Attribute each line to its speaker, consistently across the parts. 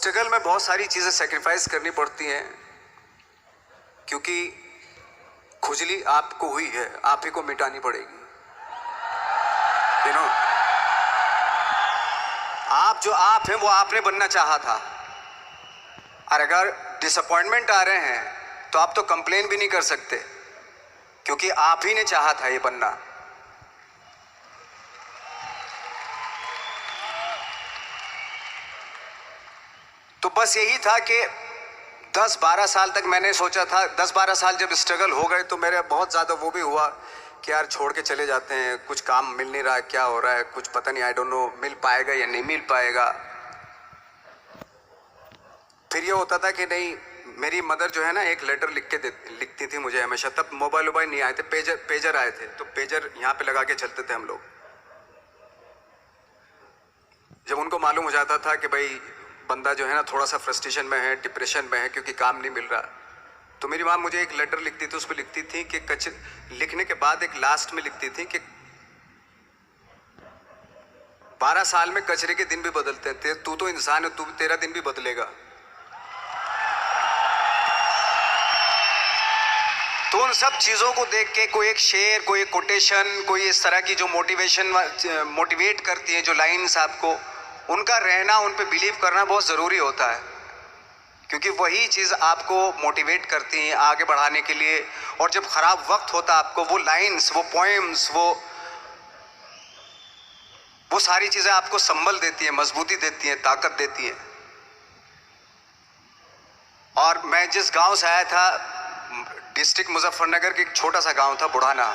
Speaker 1: Struggle में बहुत सारी चीज़ें सेक्रीफाइस करनी पड़ती हैं, क्योंकि खुजली आपको हुई है, आप ही को मिटानी पड़ेगी। आप जो आप हैं वो आपने बनना चाहा था, और अगर डिसअपॉइंटमेंट आ रहे हैं तो आप तो कंप्लेन भी नहीं कर सकते, क्योंकि आप ही ने चाहा था ये बनना। तो बस यही था कि 10-12 साल तक मैंने सोचा था, 10-12 साल जब स्ट्रगल हो गए तो मेरे बहुत ज़्यादा वो भी हुआ कि यार छोड़ के चले जाते हैं, कुछ काम मिल नहीं रहा है, क्या हो रहा है कुछ पता नहीं, आई डोंट नो मिल पाएगा या नहीं मिल पाएगा। फिर ये होता था कि नहीं, मेरी मदर जो है ना एक लेटर लिखती थी मुझे हमेशा। तब मोबाइल नहीं आए थे, पेजर आए थे, तो पेजर यहाँ पे लगा के चलते थे हम लोग। जब उनको मालूम हो जाता था कि भाई बंदा जो है ना थोड़ा सा फ्रस्ट्रेशन में है, डिप्रेशन में है क्योंकि काम नहीं मिल रहा, तो मेरी माँ मुझे एक लेटर लिखती थी। उस पर लिखती थी कि लिखने के बाद एक लास्ट में लिखती थी कि 12 साल में कचरे के दिन भी बदलते हैं, तू तो इंसान है, तेरा दिन भी बदलेगा। तो उन सब चीज़ों को देख के कोई एक शेर, कोई एक कोटेशन, कोई इस तरह की जो मोटिवेट करती है, जो लाइन्स आपको, उनका रहना, उन पे बिलीव करना बहुत ज़रूरी होता है, क्योंकि वही चीज़ आपको मोटिवेट करती हैं आगे बढ़ाने के लिए। और जब ख़राब वक्त होता है आपको, वो लाइन्स, वो पोएम्स, वो सारी चीज़ें आपको संबल देती हैं, मजबूती देती हैं, ताकत देती हैं। और मैं जिस गांव से आया था, डिस्ट्रिक्ट मुजफ्फरनगर के एक छोटा सा गांव था बुढ़ाना,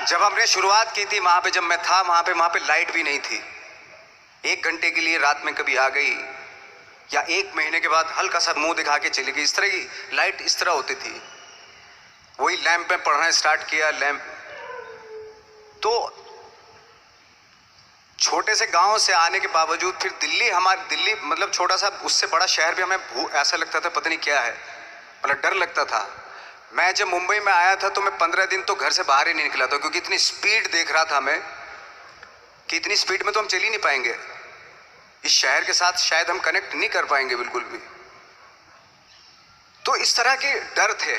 Speaker 1: जब हमने शुरुआत की थी वहाँ पे, जब मैं था वहाँ पे लाइट भी नहीं थी। 1 घंटे के लिए रात में कभी आ गई, या 1 महीने के बाद हल्का सा मुंह दिखा के चली गई। इस तरह की लाइट इस तरह होती थी। वही लैंप में पढ़ना स्टार्ट किया, लैंप। तो छोटे से गांव से आने के बावजूद फिर दिल्ली मतलब छोटा सा, उससे बड़ा शहर भी हमें ऐसा लगता था पता नहीं क्या है, मतलब डर लगता था। मैं जब मुंबई में आया था तो मैं 15 दिन तो घर से बाहर ही नहीं निकला था, क्योंकि इतनी स्पीड देख रहा था मैं कि इतनी स्पीड में तो हम चल ही नहीं पाएंगे, इस शहर के साथ शायद हम कनेक्ट नहीं कर पाएंगे बिल्कुल भी। तो इस तरह के डर थे।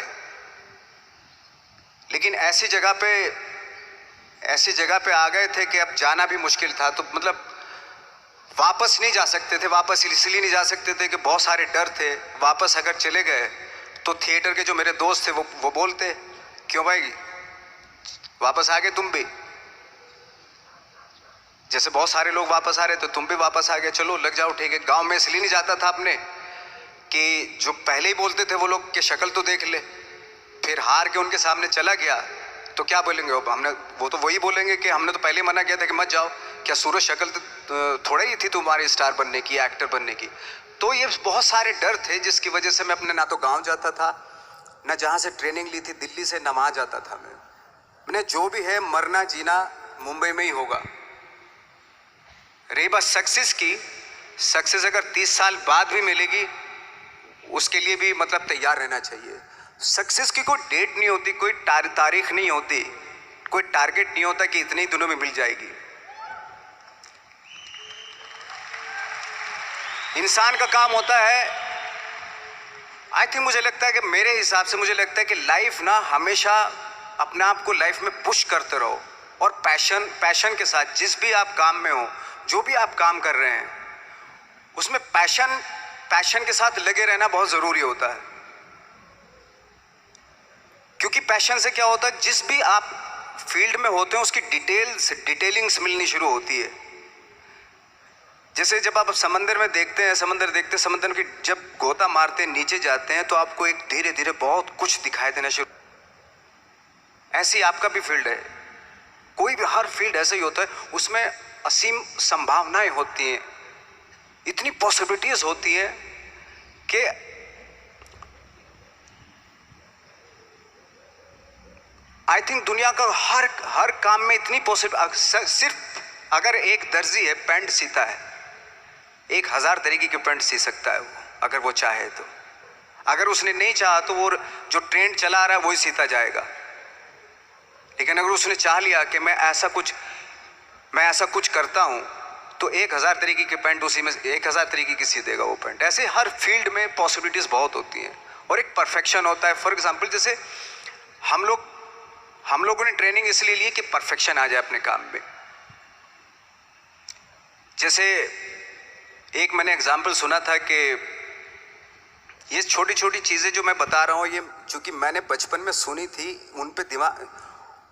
Speaker 1: लेकिन ऐसी जगह पे आ गए थे कि अब जाना भी मुश्किल था। तो मतलब वापस नहीं जा सकते थे। वापस इसलिए नहीं जा सकते थे कि बहुत सारे डर थे। वापस अगर चले गए तो थिएटर के जो मेरे दोस्त थे वो बोलते, क्यों भाई वापस आ गए तुम भी, जैसे बहुत सारे लोग वापस आ रहे थे तुम भी वापस आ गए, चलो लग जाओ ठीक है। गांव में इसलिए नहीं जाता था अपने कि जो पहले ही बोलते थे वो लोग कि शक्ल तो देख ले, फिर हार के उनके सामने चला गया तो क्या बोलेंगे वो तो वही बोलेंगे कि हमने तो पहले ही मना किया था कि मत जाओ, क्या सूरज शक्ल तो थोड़ा ही थी तुम्हारी स्टार बनने की, एक्टर बनने की। तो ये बहुत सारे डर थे जिसकी वजह से मैं अपने ना तो गाँव जाता था, ना जहाँ से ट्रेनिंग ली थी दिल्ली से, ना वहाँ जाता था। मैंने जो भी है मरना जीना मुंबई में ही होगा। रही बात सक्सेस की, सक्सेस अगर 30 साल बाद भी मिलेगी उसके लिए भी मतलब तैयार रहना चाहिए। सक्सेस की कोई डेट नहीं होती, कोई तारीख नहीं होती, कोई टारगेट नहीं होता कि इतने ही दिनों में मिल जाएगी। इंसान का काम होता है, आई थिंक मुझे लगता है कि मेरे हिसाब से मुझे लगता है कि लाइफ ना हमेशा अपने आप को लाइफ में पुश करते रहो, और पैशन के साथ जिस भी आप काम में हो, जो भी आप काम कर रहे हैं उसमें पैशन के साथ लगे रहना बहुत ज़रूरी होता है। क्योंकि पैशन से क्या होता है, जिस भी आप फील्ड में होते हैं उसकी डिटेलिंग्स मिलनी शुरू होती है। जैसे जब आप समंदर में देखते हैं, समंदर की जब गोता मारते हैं, नीचे जाते हैं तो आपको एक धीरे धीरे बहुत कुछ दिखाई देना शुरू। ऐसी आपका भी फील्ड है, कोई भी हर फील्ड ऐसा ही होता है, उसमें असीम संभावनाएं होती हैं, इतनी पॉसिबिलिटीज होती हैं कि आई थिंक दुनिया का हर काम में इतनी सिर्फ अगर एक दर्जी है पैंट सीता है, 1000 तरीके की पैंट सी सकता है वो, अगर वो चाहे तो। अगर उसने नहीं चाहा तो वो जो ट्रेंड चला रहा है वही सीता जाएगा। लेकिन अगर उसने चाह लिया कि मैं ऐसा कुछ करता हूँ, तो 1000 तरीके के पैंट उसी में 1000 तरीके की सी देगा वो पैंट। ऐसे हर फील्ड में पॉसिबिलिटीज़ बहुत होती हैं और एक परफेक्शन होता है। फॉर एग्जांपल जैसे हम लोगों ने ट्रेनिंग इसलिए ली कि परफेक्शन आ जाए अपने काम में। जैसे एक मैंने एग्जांपल सुना था कि ये छोटी छोटी चीज़ें जो मैं बता रहा हूँ, ये चूँकि मैंने बचपन में सुनी थी, उन पे दिमाग,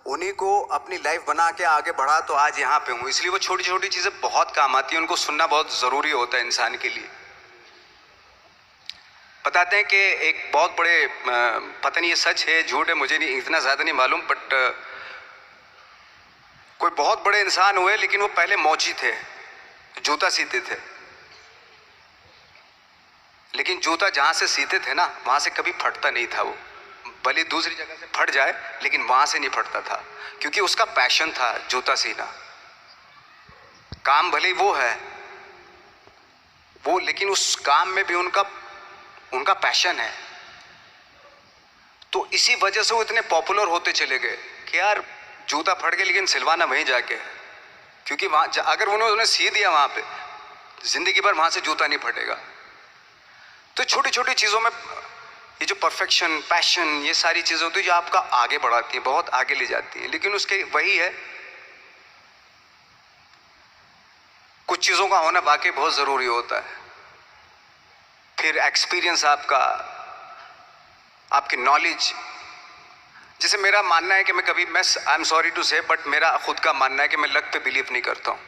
Speaker 1: उन्हीं को अपनी लाइफ बना के आगे बढ़ा तो आज यहाँ पे हूँ। इसलिए वो छोटी छोटी चीज़ें बहुत काम आती हैं, उनको सुनना बहुत ज़रूरी होता है इंसान के लिए। बताते हैं कि एक बहुत बड़े, पता नहीं ये सच है झूठ है, मुझे नहीं इतना ज़्यादा नहीं मालूम, बट कोई बहुत बड़े इंसान हुए लेकिन वो पहले मोची थे, जूता सीते थे। लेकिन जूता जहाँ से सीते थे ना वहाँ से कभी फटता नहीं था वो, भले दूसरी जगह से फट जाए लेकिन वहाँ से नहीं फटता था, क्योंकि उसका पैशन था जूता सीना। काम भले वो है वो, लेकिन उस काम में भी उनका पैशन है। तो इसी वजह से वो इतने पॉपुलर होते चले गए कि यार जूता फट गया लेकिन सिलवाना वहीं जाके है, क्योंकि वहाँ अगर उन्होंने सी दिया वहाँ पे जिंदगी भर वहाँ से जूता नहीं फटेगा। तो छोटी छोटी चीज़ों में ये जो परफेक्शन, पैशन, ये सारी चीज़ें होती है जो आपका आगे बढ़ाती हैं, बहुत आगे ले जाती हैं। लेकिन उसके वही है, कुछ चीज़ों का होना वाकई बहुत ज़रूरी होता है। फिर एक्सपीरियंस आपकी नॉलेज। जैसे मेरा मानना है कि मैं कभी, मैं आई एम सॉरी टू से, बट मेरा खुद का मानना है कि मैं लक पे बिलीव नहीं करता हूँ।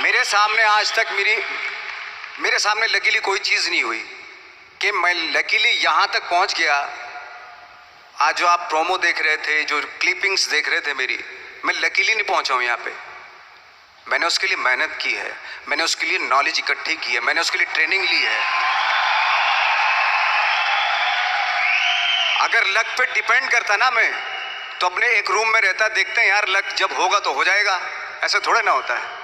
Speaker 1: मेरे सामने आज तक मेरे सामने लकीली कोई चीज़ नहीं हुई कि मैं लकीली यहाँ तक पहुँच गया। आज जो आप प्रोमो देख रहे थे, जो क्लिपिंग्स देख रहे थे मेरी, मैं लकीली नहीं पहुँचा हूँ यहाँ पे। मैंने उसके लिए मेहनत की है, मैंने उसके लिए नॉलेज इकट्ठी की है, मैंने उसके लिए ट्रेनिंग ली है। अगर लक पे डिपेंड करता ना मैं, तो अपने एक रूम में रहता, देखते हैं यार लक जब होगा तो हो जाएगा, ऐसा थोड़ा ना होता है।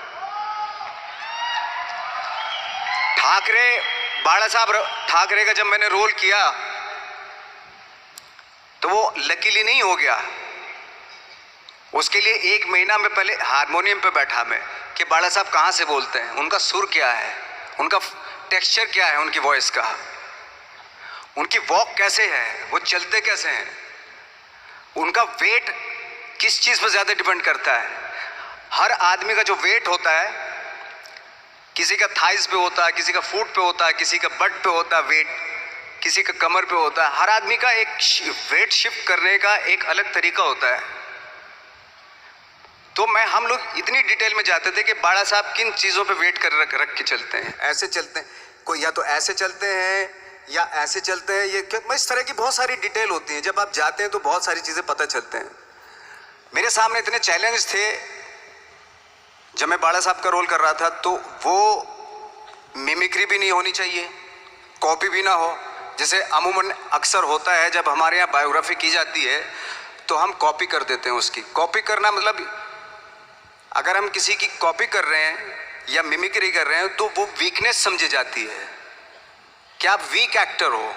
Speaker 1: बाला साहब ठाकरे का जब मैंने रोल किया तो वो लकीली नहीं हो गया। उसके लिए 1 महीना में पहले हारमोनियम पे बैठा मैं कि बाला साहब कहाँ से बोलते हैं, उनका सुर क्या है, उनका टेक्सचर क्या है, उनकी वॉइस का, उनकी वॉक कैसे है, वो चलते कैसे हैं, उनका वेट किस चीज़ पर ज़्यादा डिपेंड करता है। हर आदमी का जो वेट होता है, किसी का थाइस पे होता है, किसी का फुट पे होता है, किसी का बट पे होता है वेट, किसी का कमर पे होता है। हर आदमी का एक वेट शिफ्ट करने का एक अलग तरीका होता है। तो हम लोग इतनी डिटेल में जाते थे कि बाला साहब किन चीज़ों पे वेट कर रख के चलते हैं, ऐसे चलते हैं, कोई या तो ऐसे चलते हैं या ऐसे चलते हैं, ये इस तरह की बहुत सारी डिटेल होती है। जब आप जाते हैं तो बहुत सारी चीज़ें पता चलते हैं। मेरे सामने इतने चैलेंज थे जब मैं बाला साहब का रोल कर रहा था, तो वो मिमिक्री भी नहीं होनी चाहिए, कॉपी भी ना हो। जैसे अमूमन अक्सर होता है जब हमारे यहाँ बायोग्राफी की जाती है तो हम कॉपी कर देते हैं। उसकी कॉपी करना मतलब, अगर हम किसी की कॉपी कर रहे हैं या मिमिक्री कर रहे हैं तो वो वीकनेस समझी जाती है कि आप वीक एक्टर हो।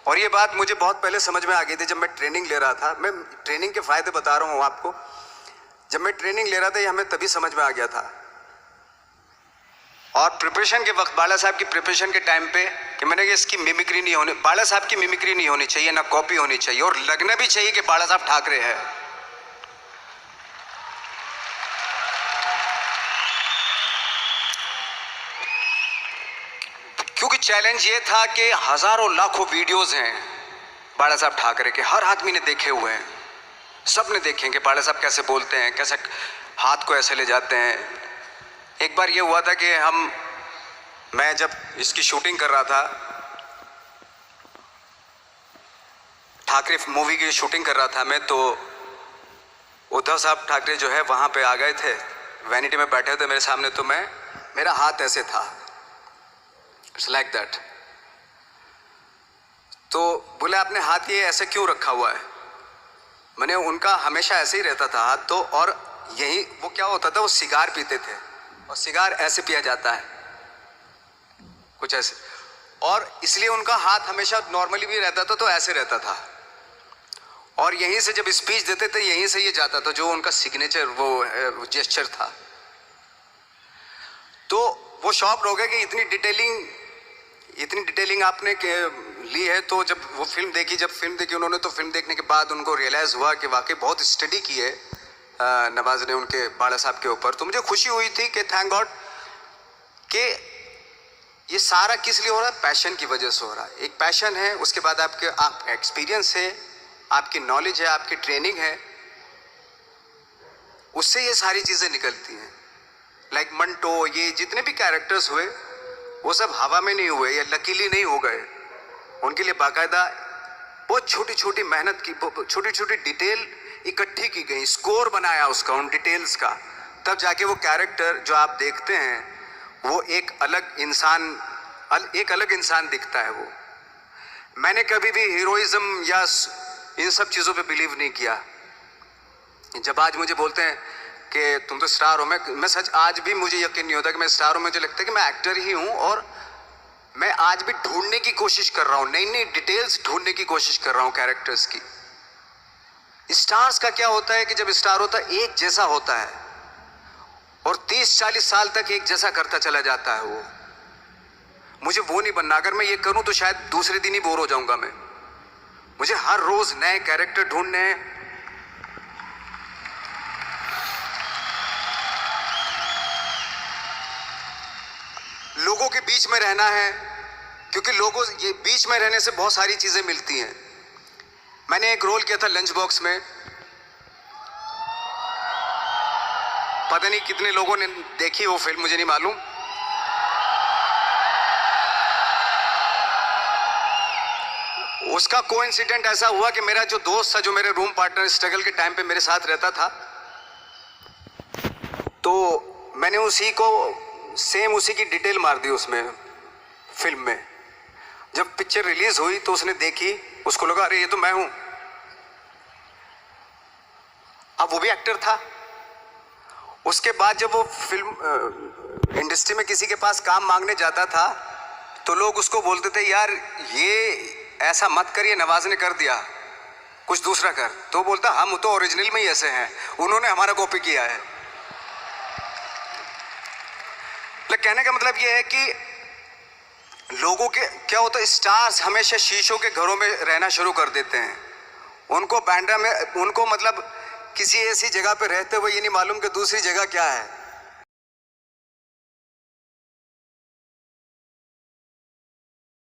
Speaker 1: और ये बात मुझे बहुत पहले समझ में आ गई थी जब मैं ट्रेनिंग ले रहा था। मैं ट्रेनिंग के फायदे बता रहा हूँ आपको। जब मैं ट्रेनिंग ले रहा था ये हमें तभी समझ में आ गया था। और प्रिपरेशन के वक्त, बाला साहब की प्रिपरेशन के टाइम पे, कि मैंने कहा इसकी मिमिक्री नहीं होनी, बाला साहब की मिमिक्री नहीं होनी चाहिए, ना कॉपी होनी चाहिए, और लगना भी चाहिए कि बाला साहब ठाकरे है। क्योंकि चैलेंज ये था कि हजारों लाखों वीडियोस हैं बाला साहब ठाकरे के, हर आदमी ने देखे हुए हैं, सब ने देखे कि बाला साहब कैसे बोलते हैं, कैसे हाथ को ऐसे ले जाते हैं। एक बार ये हुआ था कि मैं जब इसकी शूटिंग कर रहा था, ठाकरे मूवी की शूटिंग कर रहा था मैं, तो उद्धव साहब ठाकरे जो है वहाँ पे आ गए थे, वैनिटी में बैठे थे मेरे सामने। तो मेरा हाथ ऐसे था, इट्स लाइक दैट। तो बोले आपने हाथ ये ऐसे क्यों रखा हुआ है? मैंने, उनका हमेशा ऐसे ही रहता था हाथ। तो और यही वो क्या होता था, वो सिगार पीते थे, और सिगार ऐसे पिया जाता है कुछ ऐसे, और इसलिए उनका हाथ हमेशा नॉर्मली भी रहता था तो ऐसे रहता था। और यहीं से जब स्पीच देते थे यहीं से ये जाता था, जो उनका सिग्नेचर वो जेस्चर था। तो वो शॉक्ड हो गए कि इतनी डिटेलिंग आपने ली है। तो जब वो फिल्म देखी उन्होंने, तो फिल्म देखने के बाद उनको रियलाइज़ हुआ कि वाकई बहुत स्टडी की है नवाज ने उनके बाला साहब के ऊपर। तो मुझे खुशी हुई थी कि थैंक गॉड कि ये सारा किस लिए हो रहा है, पैशन की वजह से हो रहा है। एक पैशन है, उसके बाद आपका एक्सपीरियंस है, आपकी नॉलेज है, आपकी ट्रेनिंग है, उससे ये सारी चीज़ें निकलती हैं। लाइक मंटो, ये जितने भी कैरेक्टर्स हुए वो सब हवा में नहीं हुए या लकीली नहीं हो गए। उनके लिए बाकायदा बहुत छोटी छोटी मेहनत की, छोटी छोटी डिटेल इकट्ठी की गई, स्कोर बनाया उसका, उन डिटेल्स का, तब जाके वो कैरेक्टर जो आप देखते हैं वो एक अलग इंसान दिखता है। वो मैंने कभी भी हीरोइज्म या इन सब चीज़ों पे बिलीव नहीं किया। जब आज मुझे बोलते हैं कि तुम तो स्टार हो, मैं सच आज भी मुझे यकीन नहीं होता कि मैं स्टार हूँ। मुझे लगता है कि मैं एक्टर ही हूँ, और मैं आज भी ढूंढने की कोशिश कर रहा हूँ, नई नई डिटेल्स ढूंढने की कोशिश कर रहा हूँ कैरेक्टर्स की। स्टार्स का क्या होता है कि जब स्टार होता है एक जैसा होता है और 30-40 साल तक एक जैसा करता चला जाता है। वो मुझे वो नहीं बनना। अगर मैं ये करूं तो शायद दूसरे दिन ही बोर हो जाऊंगा मैं। मुझे हर रोज नए कैरेक्टर ढूंढने हैं। लोगों के बीच में रहना है, क्योंकि लोगों ये बीच में रहने से बहुत सारी चीजें मिलती हैं। मैंने एक रोल किया था लंच बॉक्स में, पता नहीं कितने लोगों ने देखी वो फिल्म, मुझे नहीं मालूम। उसका कोइंसिडेंट ऐसा हुआ कि मेरा जो दोस्त था, जो मेरे रूम पार्टनर स्ट्रगल के टाइम पे मेरे साथ रहता था, तो मैंने उसी की डिटेल मार दी उसमें फिल्म में। जब पिक्चर रिलीज हुई तो उसने देखी, उसको लगा अरे ये तो मैं हूं। अब वो भी एक्टर था। उसके बाद जब वो फिल्म इंडस्ट्री में किसी के पास काम मांगने जाता था तो लोग उसको बोलते थे यार ये ऐसा मत कर, ये नवाज ने कर दिया, कुछ दूसरा कर। तो बोलता हम तो ओरिजिनल में ही ऐसे हैं, उन्होंने हमारा कॉपी किया है। कहने का मतलब ये है कि लोगों के क्या होता है, स्टार्स हमेशा शीशों के घरों में रहना शुरू कर देते हैं। उनको बांद्रा में, उनको मतलब किसी ऐसी जगह पे रहते हुए ये नहीं मालूम कि दूसरी जगह क्या है।